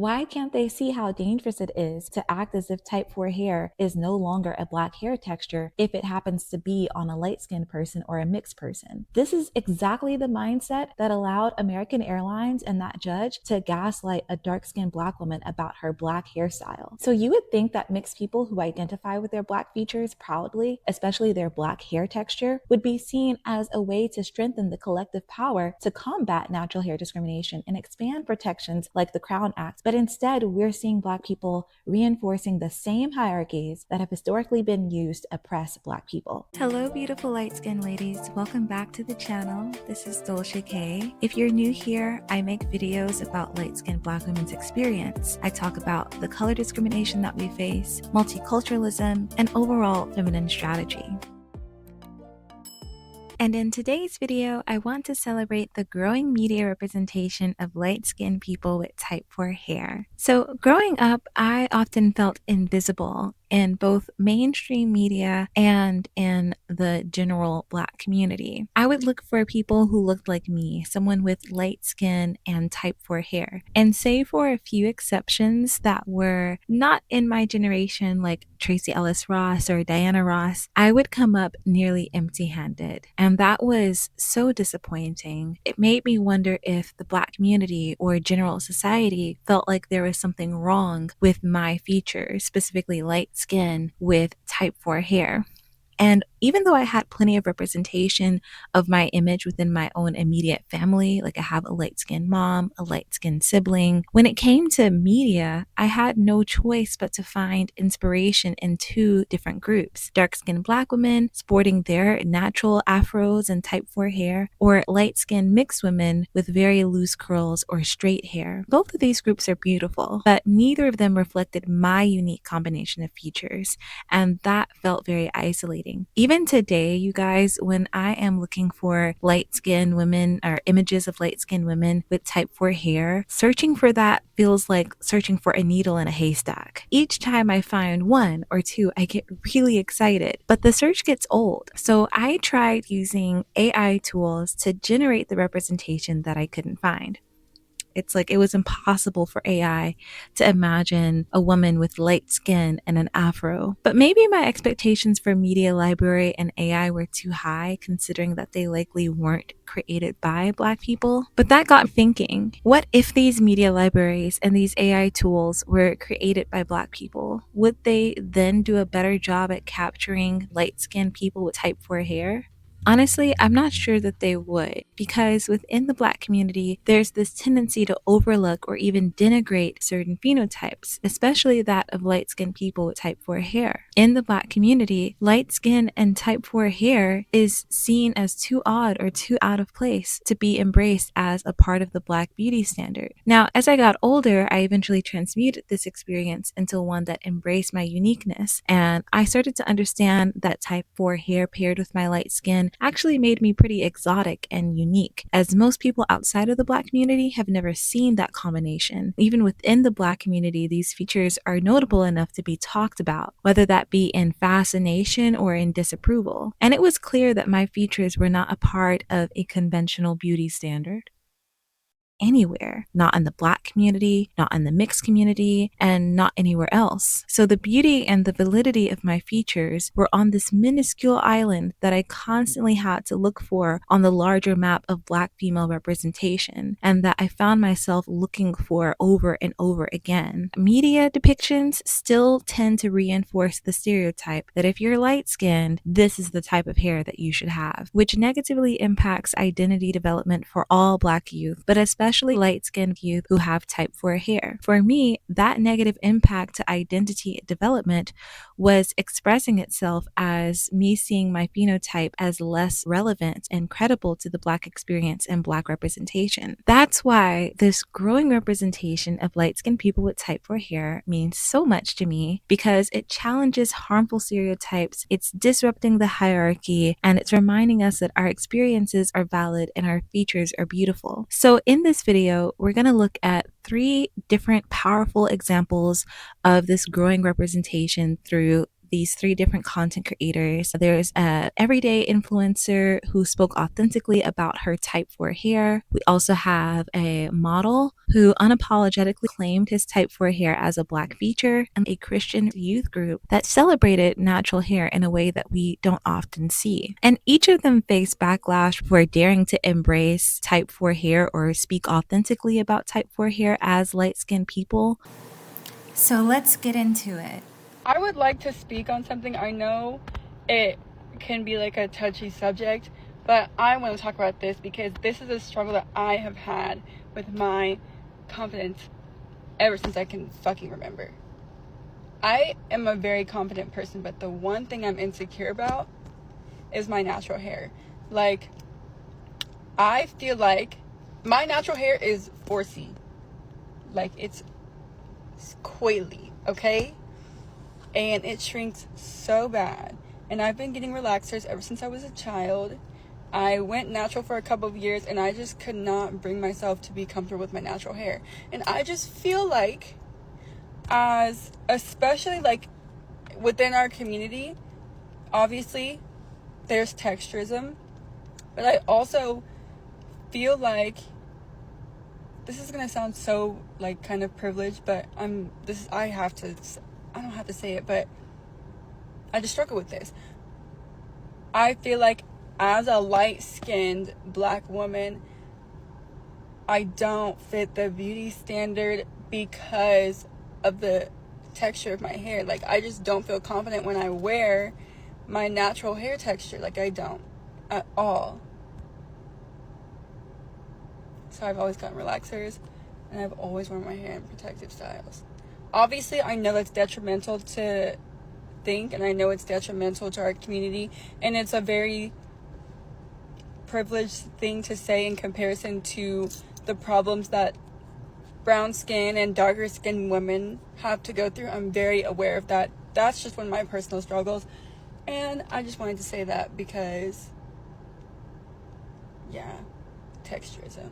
Why can't they see how dangerous it is to act as if type 4 hair is no longer a black hair texture if it happens to be on a light-skinned person or a mixed person? This is exactly the mindset that allowed American Airlines and that judge to gaslight a dark-skinned black woman about her black hairstyle. So you would think that mixed people who identify with their black features proudly, especially their black hair texture, would be seen as a way to strengthen the collective power to combat natural hair discrimination and expand protections like the Crown Act. But instead, we're seeing black people reinforcing the same hierarchies that have historically been used to oppress black people. Hello, beautiful light-skinned ladies. Welcome back to the channel. This is DOLCE. If you're new here, I make videos about light-skinned black women's experience. I talk about the color discrimination that we face, multiculturalism, and overall feminine strategy. And in today's video, I want to celebrate the growing media representation of light-skinned people with type 4 hair. So growing up, I often felt invisible in both mainstream media and in the general black community. I would look for people who looked like me, someone with light skin and type 4 hair. And save for a few exceptions that were not in my generation, like Tracee Ellis Ross or Diana Ross, I would come up nearly empty-handed. And that was so disappointing. It made me wonder if the black community or general society felt like there was something wrong with my features, specifically light skin with type 4 hair. And even though I had plenty of representation of my image within my own immediate family, like I have a light-skinned mom, a light-skinned sibling, when it came to media, I had no choice but to find inspiration in two different groups: dark-skinned black women sporting their natural afros and type 4 hair, or light-skinned mixed women with very loose curls or straight hair. Both of these groups are beautiful, but neither of them reflected my unique combination of features, and that felt very isolating. Even today, you guys, when I am looking for light-skinned women or images of light-skinned women with type 4 hair, searching for that feels like searching for a needle in a haystack. Each time I find one or two, I get really excited, but the search gets old. So I tried using AI tools to generate the representation that I couldn't find. It's like it was impossible for AI to imagine a woman with light skin and an afro. But maybe my expectations for Media Library and AI were too high, considering that they likely weren't created by black people. But that got me thinking, what if these media libraries and these AI tools were created by black people? Would they then do a better job at capturing light-skinned people with type 4 hair? Honestly, I'm not sure that they would, because within the black community, there's this tendency to overlook or even denigrate certain phenotypes, especially that of light-skinned people with type 4 hair. In the black community, light skin and type 4 hair is seen as too odd or too out of place to be embraced as a part of the black beauty standard. Now, as I got older, I eventually transmuted this experience into one that embraced my uniqueness, and I started to understand that type 4 hair paired with my light skin actually made me pretty exotic and unique, as most people outside of the black community have never seen that combination. Even within the black community, these features are notable enough to be talked about, whether that be in fascination or in disapproval. And it was clear that my features were not a part of a conventional beauty standard anywhere, not in the black community, not in the mixed community, and not anywhere else. So the beauty and the validity of my features were on this minuscule island that I constantly had to look for on the larger map of black female representation, and that I found myself looking for over and over again. Media depictions still tend to reinforce the stereotype that if you're light-skinned, this is the type of hair that you should have, which negatively impacts identity development for all black youth, but especially light-skinned youth who have type 4 hair. For me, that negative impact to identity development was expressing itself as me seeing my phenotype as less relevant and credible to the black experience and black representation. That's why this growing representation of light-skinned people with type 4 hair means so much to me, because it challenges harmful stereotypes, it's disrupting the hierarchy, and it's reminding us that our experiences are valid and our features are beautiful. So in this video, we're going to look at 3 different powerful examples of this growing representation through these three different content creators. There's a everyday influencer who spoke authentically about her type 4 hair. We also have a model who unapologetically claimed his type 4 hair as a Black feature, and a Christian youth group that celebrated natural hair in a way that we don't often see. And each of them faced backlash for daring to embrace type 4 hair or speak authentically about type 4 hair as light-skinned people. So let's get into it. I would like to speak on something. I know it can be like a touchy subject, but I want to talk about this because this is a struggle that I have had with my confidence ever since I can fucking remember. I am a very confident person, but the one thing I'm insecure about is my natural hair. Like, I feel like my natural hair is 4C. Like, it's coily, okay? And it shrinks so bad. And I've been getting relaxers ever since I was a child. I went natural for a couple of years, and I just could not bring myself to be comfortable with my natural hair. And I just feel like, especially like within our community, obviously there's texturism, but I also feel like, this is gonna sound so like kind of privileged, but I don't have to say it, but I just struggle with this. I feel like as a light-skinned Black woman, I don't fit the beauty standard because of the texture of my hair. Like, I just don't feel confident when I wear my natural hair texture. Like, I don't at all. So I've always gotten relaxers, and I've always worn my hair in protective styles. Obviously, I know it's detrimental to think, and I know it's detrimental to our community, and it's a very privileged thing to say in comparison to the problems that brown skin and darker skinned women have to go through. I'm very aware of that. That's just one of my personal struggles, and I just wanted to say that because, yeah, texturism.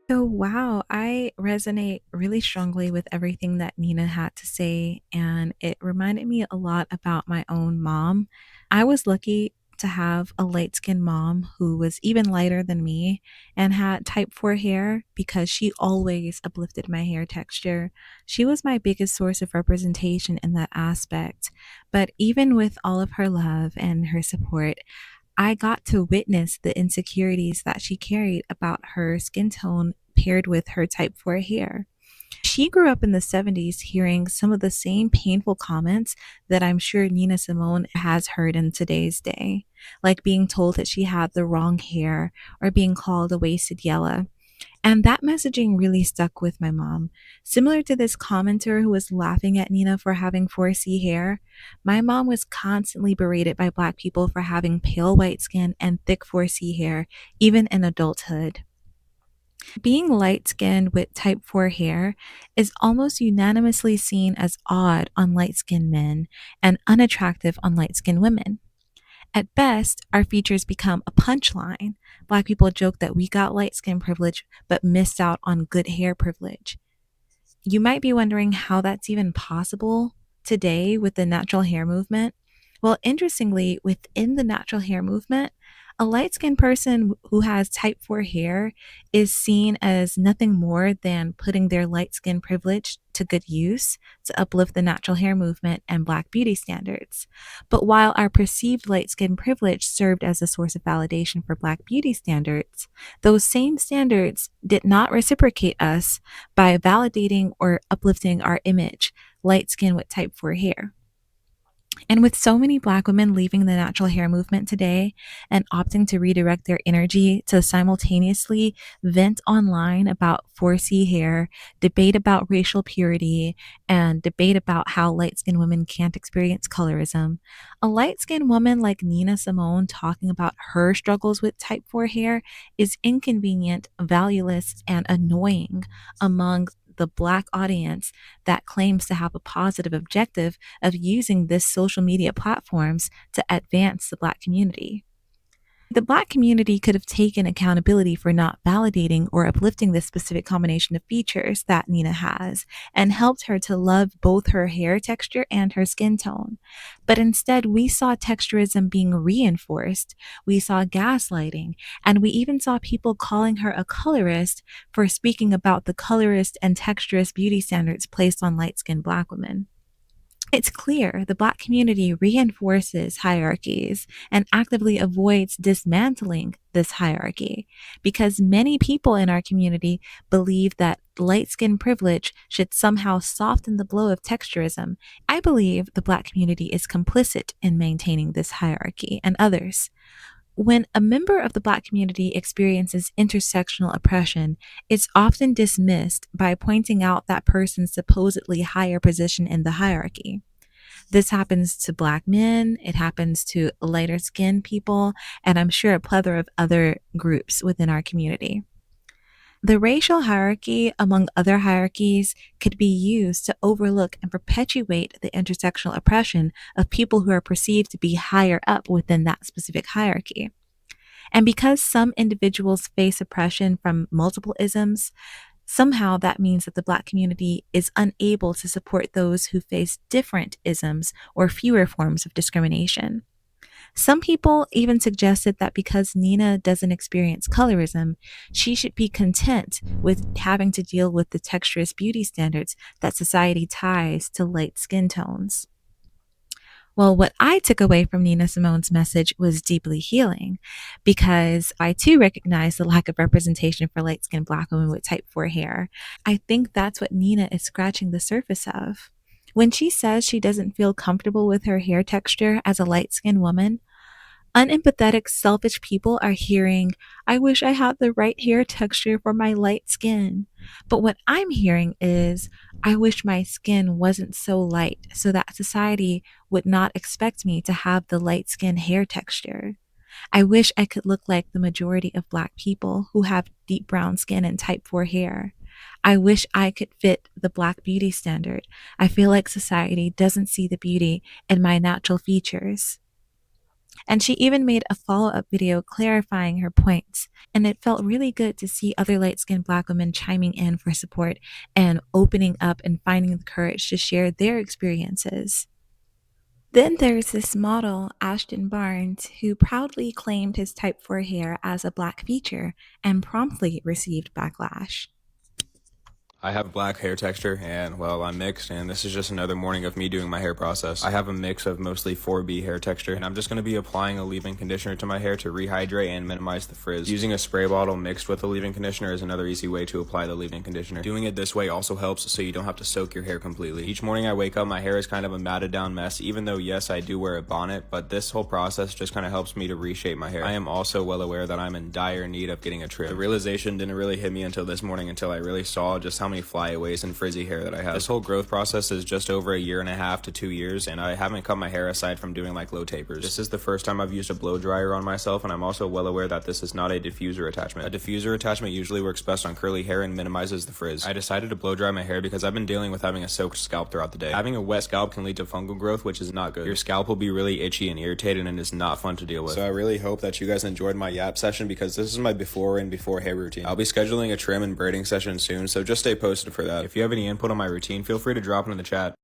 So, wow, I resonate really strongly with everything that Nina had to say, and it reminded me a lot about my own mom. I was lucky to have a light skinned mom who was even lighter than me and had type 4 hair because she always uplifted my hair texture. She was my biggest source of representation in that aspect. But even with all of her love and her support, I got to witness the insecurities that she carried about her skin tone paired with her type 4 hair. She grew up in the 70s hearing some of the same painful comments that I'm sure Nina Simone has heard in today's day, like being told that she had the wrong hair or being called a wasted yellow. And that messaging really stuck with my mom. Similar to this commenter who was laughing at Nina for having 4C hair, my mom was constantly berated by Black people for having pale white skin and thick 4C hair, even in adulthood. Being light skinned with type 4 hair is almost unanimously seen as odd on light skinned men and unattractive on light skinned women. At best, our features become a punchline. Black people joke that we got light skin privilege but missed out on good hair privilege. You might be wondering how that's even possible today with the natural hair movement. Well, interestingly, within the natural hair movement, a light skinned person who has type 4 hair is seen as nothing more than putting their light skin privilege to good use to uplift the natural hair movement and Black beauty standards. But while our perceived light skin privilege served as a source of validation for Black beauty standards, those same standards did not reciprocate us by validating or uplifting our image, light skin with type 4 hair. And with so many Black women leaving the natural hair movement today and opting to redirect their energy to simultaneously vent online about 4C hair, debate about racial purity, and debate about how light skinned women can't experience colorism, a light skinned woman like Nina Simone talking about her struggles with type 4 hair is inconvenient, valueless, and annoying among the Black audience that claims to have a positive objective of using this social media platforms to advance the Black community. The Black community could have taken accountability for not validating or uplifting this specific combination of features that Nina has and helped her to love both her hair texture and her skin tone. But instead, we saw texturism being reinforced, we saw gaslighting, and we even saw people calling her a colorist for speaking about the colorist and texturist beauty standards placed on light-skinned Black women. It's clear the Black community reinforces hierarchies and actively avoids dismantling this hierarchy because many people in our community believe that light skin privilege should somehow soften the blow of texturism. I believe the Black community is complicit in maintaining this hierarchy and others. When a member of the Black community experiences intersectional oppression, it's often dismissed by pointing out that person's supposedly higher position in the hierarchy. This happens to Black men, it happens to lighter skinned people, and I'm sure a plethora of other groups within our community. The racial hierarchy, among other hierarchies, could be used to overlook and perpetuate the intersectional oppression of people who are perceived to be higher up within that specific hierarchy. And because some individuals face oppression from multiple isms, somehow that means that the Black community is unable to support those who face different isms or fewer forms of discrimination. Some people even suggested that because Nina doesn't experience colorism, she should be content with having to deal with the texturist beauty standards that society ties to light skin tones. Well, what I took away from Nina Simone's message was deeply healing because I too recognize the lack of representation for light skinned Black women with type 4 hair. I think that's what Nina is scratching the surface of. When she says she doesn't feel comfortable with her hair texture as a light skinned woman, unempathetic, selfish people are hearing, I wish I had the right hair texture for my light skin. But what I'm hearing is, I wish my skin wasn't so light so that society would not expect me to have the light skin hair texture. I wish I could look like the majority of Black people who have deep brown skin and type 4 hair. I wish I could fit the Black beauty standard. I feel like society doesn't see the beauty in my natural features. And she even made a follow-up video clarifying her points. And it felt really good to see other light-skinned Black women chiming in for support and opening up and finding the courage to share their experiences. Then there's this model, Ashten Barnes, who proudly claimed his type 4 hair as a Black feature and promptly received backlash. I have black hair texture and, well, I'm mixed, and this is just another morning of me doing my hair process. I have a mix of mostly 4B hair texture, and I'm just going to be applying a leave-in conditioner to my hair to rehydrate and minimize the frizz. Using a spray bottle mixed with a leave-in conditioner is another easy way to apply the leave-in conditioner. Doing it this way also helps so you don't have to soak your hair completely. Each morning I wake up, my hair is kind of a matted down mess, even though yes, I do wear a bonnet, but this whole process just kind of helps me to reshape my hair. I am also well aware that I'm in dire need of getting a trim. The realization didn't really hit me until this morning until I really saw just how many flyaways and frizzy hair that I have. This whole growth process is just over 1.5 to 2 years, and I haven't cut my hair aside from doing like low tapers. This is the first time I've used a blow dryer on myself, and I'm also well aware that this is not a diffuser attachment. A diffuser attachment usually works best on curly hair and minimizes the frizz. I decided to blow dry my hair because I've been dealing with having a soaked scalp throughout the day. Having a wet scalp can lead to fungal growth, which is not good. Your scalp will be really itchy and irritated, and it's not fun to deal with. So I really hope that you guys enjoyed my yap session because this is my before and before hair routine. I'll be scheduling a trim and braiding session soon, so just stay posted for that. If you have any input on my routine, feel free to drop it in the chat.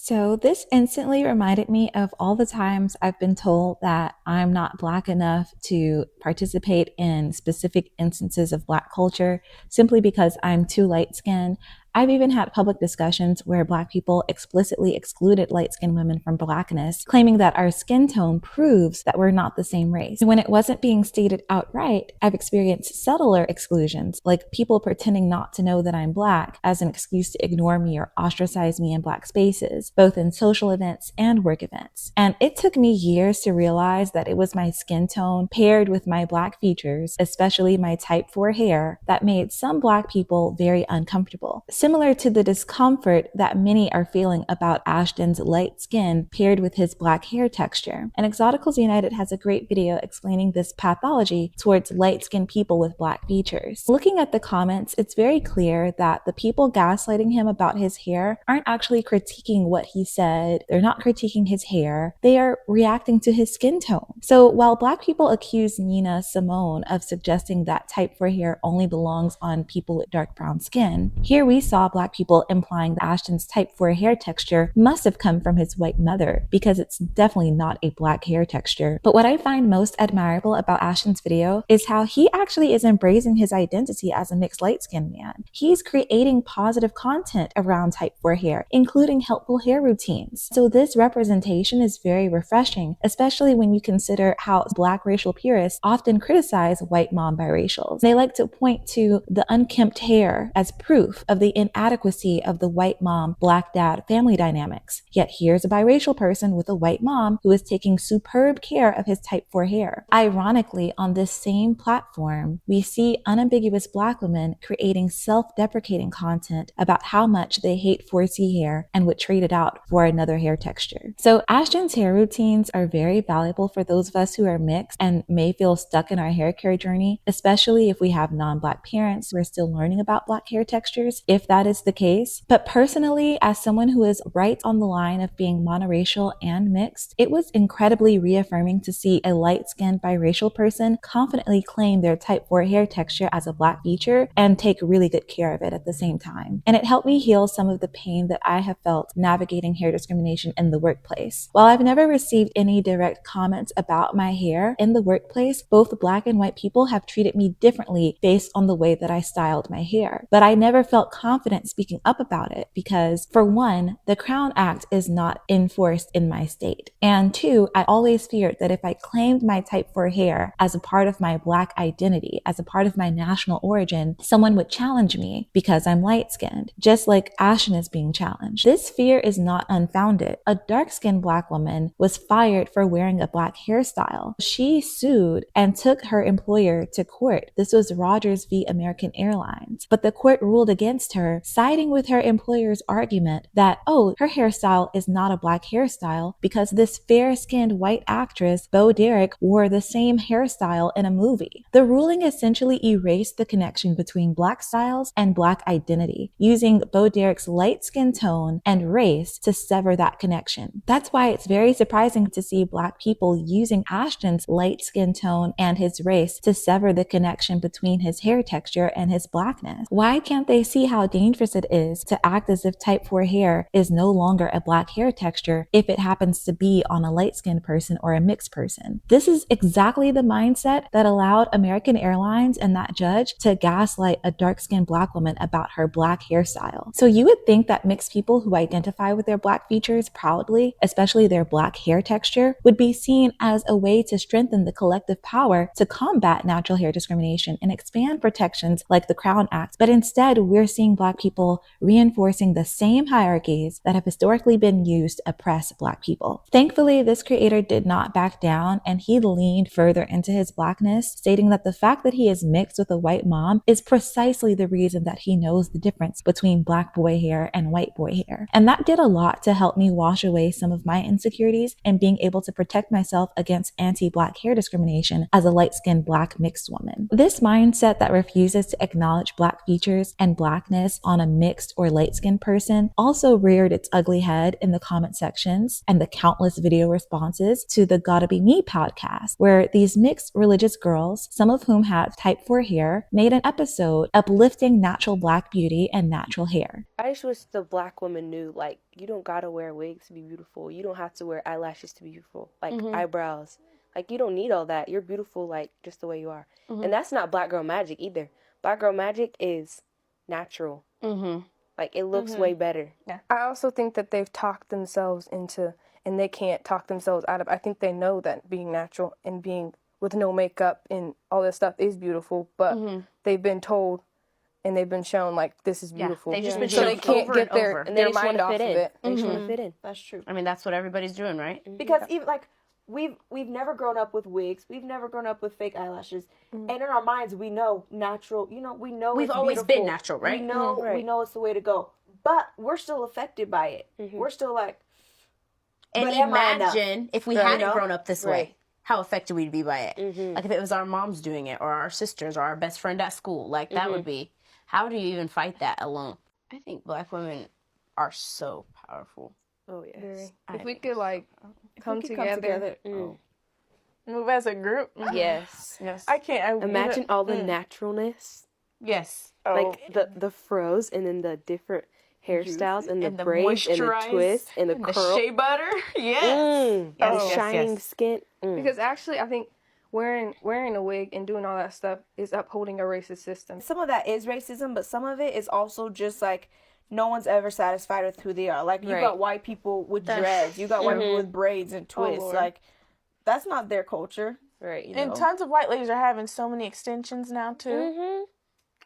So this instantly reminded me of all the times I've been told that I'm not Black enough to participate in specific instances of Black culture simply because I'm too light-skinned. I've even had public discussions where Black people explicitly excluded light-skinned women from Blackness, claiming that our skin tone proves that we're not the same race. When it wasn't being stated outright, I've experienced subtler exclusions, like people pretending not to know that I'm Black as an excuse to ignore me or ostracize me in Black spaces, both in social events and work events. And it took me years to realize that it was my skin tone paired with my Black features, especially my type 4 hair, that made some Black people very uncomfortable. Similar to the discomfort that many are feeling about Ashten's light skin paired with his Black hair texture. And Exoticals United has a great video explaining this pathology towards light-skinned people with Black features. Looking at the comments, it's very clear that the people gaslighting him about his hair aren't actually critiquing what he said. They're not critiquing his hair. They are reacting to his skin tone. So while Black people accuse Nina Simone of suggesting that type 4 hair only belongs on people with dark brown skin, here we saw Black people implying that Ashten's type 4 hair texture must have come from his white mother, because it's definitely not a Black hair texture. But what I find most admirable about Ashten's video is how he actually is embracing his identity as a mixed light-skinned man. He's creating positive content around type 4 hair, including helpful hair routines. So this representation is very refreshing, especially when you consider how Black racial purists often criticize white mom biracials. They like to point to the unkempt hair as proof of the inadequacy of the white mom, Black dad family dynamics. Yet here's a biracial person with a white mom who is taking superb care of his type 4 hair. Ironically, on this same platform, we see unambiguous Black women creating self-deprecating content about how much they hate 4C hair and would trade it out for another hair texture. So Ashten's hair routines are very valuable for those of us who are mixed and may feel stuck in our hair care journey, especially if we have non-Black parents who are still learning about Black hair textures, if that is the case. But personally, as someone who is right on the line of being monoracial and mixed, it was incredibly reaffirming to see a light-skinned biracial person confidently claim their type 4 hair texture as a Black feature and take really good care of it at the same time. And it helped me heal some of the pain that I have felt navigating hair discrimination in the workplace. While I've never received any direct comments about my hair in the workplace, both Black and white people have treated me differently based on the way that I styled my hair. But I never felt confident speaking up about it because, for one, the Crown Act is not enforced in my state. And two, I always feared that if I claimed my type 4 hair as a part of my Black identity, as a part of my national origin, someone would challenge me because I'm light-skinned, just like Ashten is being challenged. This fear is not unfounded. A dark-skinned Black woman was fired for wearing a Black hairstyle. She sued and took her employer to court. This was Rogers v. American Airlines. But the court ruled against her, siding with her employer's argument that, oh, her hairstyle is not a Black hairstyle because this fair-skinned white actress, Bo Derek, wore the same hairstyle in a movie. The ruling essentially erased the connection between Black styles and Black identity, using Bo Derek's light skin tone and race to sever that connection. That's why it's very surprising to see Black people using Ashten's light skin tone and his race to sever the connection between his hair texture and his Blackness. Why can't they see how dangerous it is to act as if type 4 hair is no longer a Black hair texture if it happens to be on a light-skinned person or a mixed person? This is exactly the mindset that allowed American Airlines and that judge to gaslight a dark-skinned Black woman about her Black hairstyle. So you would think that mixed people who identify with their Black features proudly, especially their Black hair texture, would be seen as a way to strengthen the collective power to combat natural hair discrimination and expand protections like the Crown Act. But instead, we're seeing Black people reinforcing the same hierarchies that have historically been used to oppress Black people. Thankfully, this creator did not back down, and he leaned further into his Blackness, stating that the fact that he is mixed with a white mom is precisely the reason that he knows the difference between Black boy hair and white boy hair. And that did a lot to help me wash away some of my insecurities and being able to protect myself against anti-Black hair discrimination as a light-skinned Black mixed woman. This mindset that refuses to acknowledge Black features and Blackness blackness on a mixed or light-skinned person also reared its ugly head in the comment sections and the countless video responses to the Gotta Be Me podcast, where these mixed religious girls, some of whom had type 4 hair, made an episode uplifting natural black beauty and natural hair. I just wish the black woman knew, like, you don't gotta wear wigs to be beautiful. You don't have to wear eyelashes to be beautiful, like eyebrows. Like, you don't need all that. You're beautiful, like, just the way you are. And that's not black girl magic either. Black girl magic is natural. Like, it looks way better. Yeah. I also think that they've talked themselves into, and they can't talk themselves out of, I think they know that being natural and being with no makeup and all this stuff is beautiful, but they've been told and they've been shown, like, this is beautiful. They've just been so shown they can't over get and their, over. And they their just mind want to off fit of in. it. They just want to fit in. That's true. I mean, that's what everybody's doing, right? Because even, like, we've never grown up with wigs. We've never grown up with fake eyelashes. And in our minds, we know natural, you know, we know We've it's always beautiful. been natural, right? We know, we know it's the way to go. But we're still affected by it. We're still like, And but am I imagine if we Right. hadn't You know? grown up this Right. way, how affected we'd be by it. Like if it was our moms doing it, or our sisters, or our best friend at school. Like that would be, how do you even fight that alone? I think black women are so powerful. Oh, yes. If we could, like, come we could together, Move as a group. Yes. Yes. I can't. Imagine all the naturalness. Yes. Like, the frows and then the different hairstyles and the And the braids and the moisturize twists and the and curl. shea butter. Yes. The yes, shining yes. skin. because actually I think wearing a wig and doing all that stuff is upholding a racist system. some of that is racism, but some of it is also just like, no one's ever satisfied with who they are. Like, you got white people with dreads. You got white people with braids and twists. Lord. Like, that's not their culture. Right. You And know? tons of white ladies are having so many extensions now too. Mm-hmm.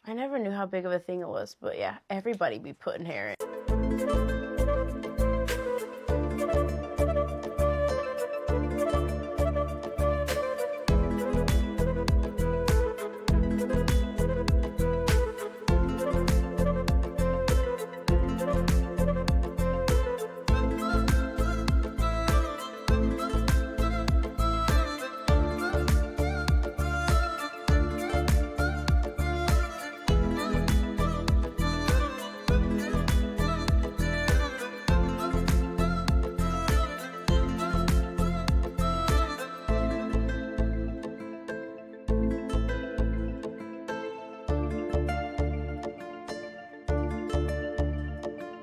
I never knew how big of a thing it was, but yeah, everybody be putting hair in.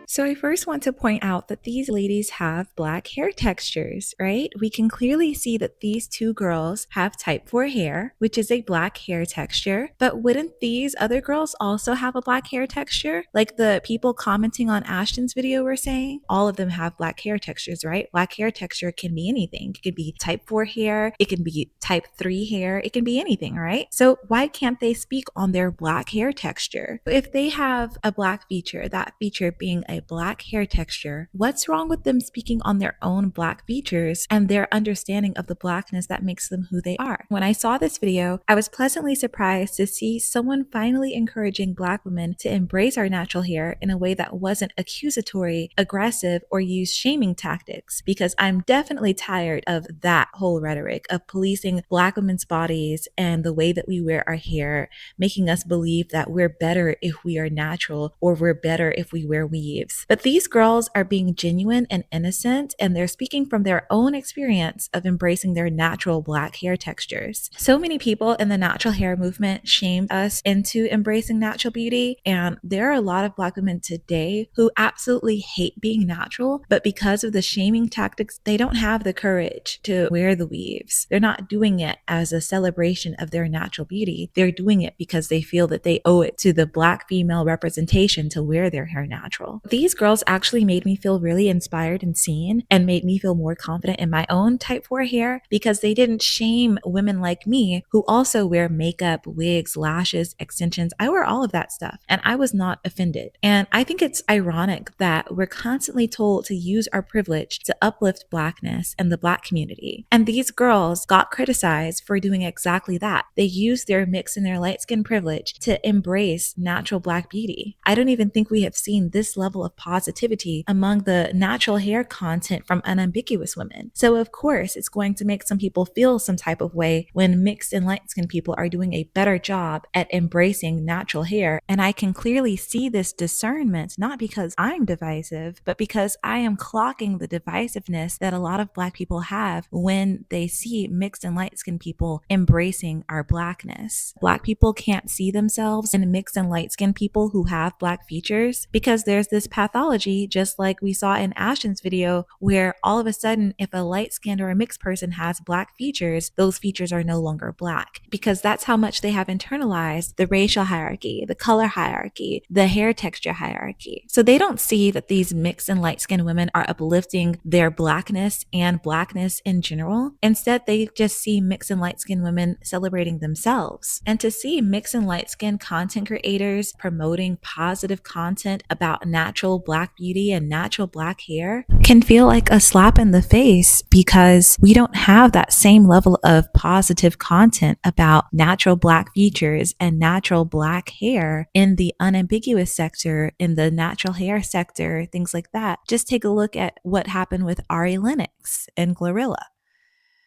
So I first want to point out that these ladies have black hair textures, right? We can clearly see that these two girls have type 4 hair, which is a black hair texture. But wouldn't these other girls also have a black hair texture? Like the people commenting on Ashton's video were saying, all of them have black hair textures, right? Black hair texture can be anything. It could be type 4 hair, it can be type 3 hair, it can be anything, right? So why can't they speak on their black hair texture? If they have a black feature, that feature being a black hair texture, what's wrong with them speaking on their own black features and their understanding of the blackness that makes them who they are? When I saw this video, I was pleasantly surprised to see someone finally encouraging black women to embrace our natural hair in a way that wasn't accusatory, aggressive, or use shaming tactics, because I'm definitely tired of that whole rhetoric of policing black women's bodies and the way that we wear our hair, making us believe that we're better if we are natural or we're better if we wear weaves. But these girls are being genuine and innocent, and they're speaking from their own experience of embracing their natural black hair textures. So many people in the natural hair movement shamed us into embracing natural beauty, and there are a lot of black women today who absolutely hate being natural, but because of the shaming tactics, they don't have the courage to wear the weaves. They're not doing it as a celebration of their natural beauty. They're doing it because they feel that they owe it to the black female representation to wear their hair natural. These girls actually made me feel really inspired and seen, and made me feel more confident in my own type 4 hair, because they didn't shame women like me who also wear makeup, wigs, lashes, extensions. I wear all of that stuff, and I was not offended. And I think it's ironic that we're constantly told to use our privilege to uplift blackness and the black community. And these girls got criticized for doing exactly that. They used their mix and their light skin privilege to embrace natural black beauty. I don't even think we have seen this level of of positivity among the natural hair content from unambiguous women. So of course, it's going to make some people feel some type of way when mixed and light-skinned people are doing a better job at embracing natural hair. And I can clearly see this discernment, not because I'm divisive, but because I am clocking the divisiveness that a lot of Black people have when they see mixed and light-skinned people embracing our Blackness. Black people can't see themselves in mixed and light-skinned people who have Black features because there's this pathology, just like we saw in Ashten's video, where all of a sudden, if a light-skinned or a mixed person has Black features, those features are no longer Black, because that's how much they have internalized the racial hierarchy, the color hierarchy, the hair texture hierarchy. So they don't see that these mixed and light-skinned women are uplifting their Blackness and Blackness in general. Instead, they just see mixed and light-skinned women celebrating themselves. And to see mixed and light-skinned content creators promoting positive content about natural Black beauty and natural Black hair can feel like a slap in the face, because we don't have that same level of positive content about natural Black features and natural Black hair in the unambiguous sector, in the natural hair sector, things like that. Just take a look at what happened with Ari Lennox and Glorilla.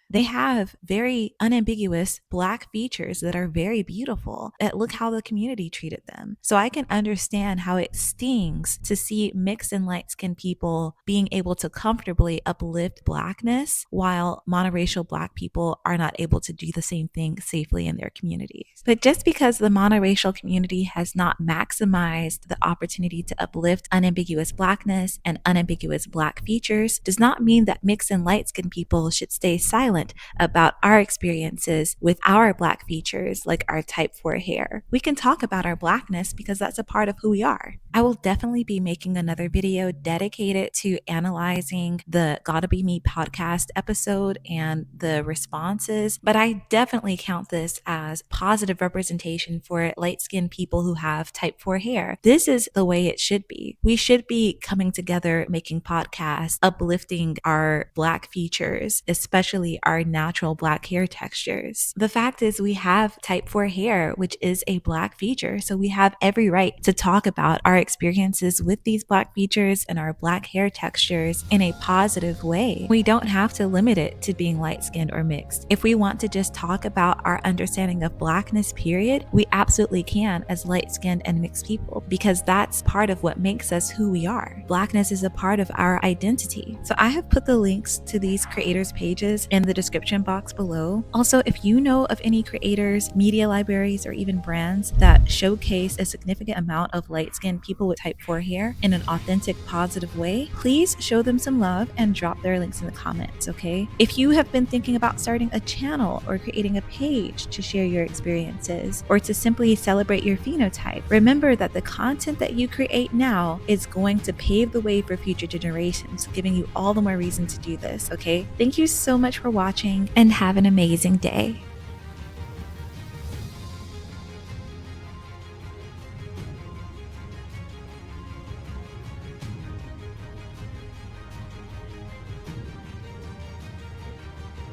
They have very unambiguous Black features that are very beautiful. And look how the community treated them. So I can understand how it stings to see mixed and light-skinned people being able to comfortably uplift Blackness while monoracial Black people are not able to do the same thing safely in their communities. But just because the monoracial community has not maximized the opportunity to uplift unambiguous Blackness and unambiguous Black features does not mean that mixed and light-skinned people should stay silent about our experiences with our Black features, like our type 4 hair. We can talk about our Blackness because that's a part of who we are. I will definitely be making another video dedicated to analyzing the GottaBeMePodcast episode and the responses, but I definitely count this as positive representation for light-skinned people who have type 4 hair. This is the way it should be. We should be coming together, making podcasts, uplifting our Black features, especially our natural Black hair textures. The fact is, we have type 4 hair, which is a Black feature, so we have every right to talk about our experiences with these Black features and our Black hair textures in a positive way. We don't have to limit it to being light-skinned or mixed. If we want to just talk about our understanding of Blackness, period, we absolutely can as light-skinned and mixed people, because that's part of what makes us who we are. Blackness is a part of our identity. So I have put the links to these creators' pages in the description box below. Also, if you know of any creators, media libraries, or even brands that showcase a significant amount of light-skinned people with type 4 hair in an authentic, positive way, please show them some love and drop their links in the comments, okay? If you have been thinking about starting a channel or creating a page to share your experiences, or to simply celebrate your phenotype, remember that the content that you create now is going to pave the way for future generations, giving you all the more reason to do this, okay? Thank you so much for watching, and have an amazing day.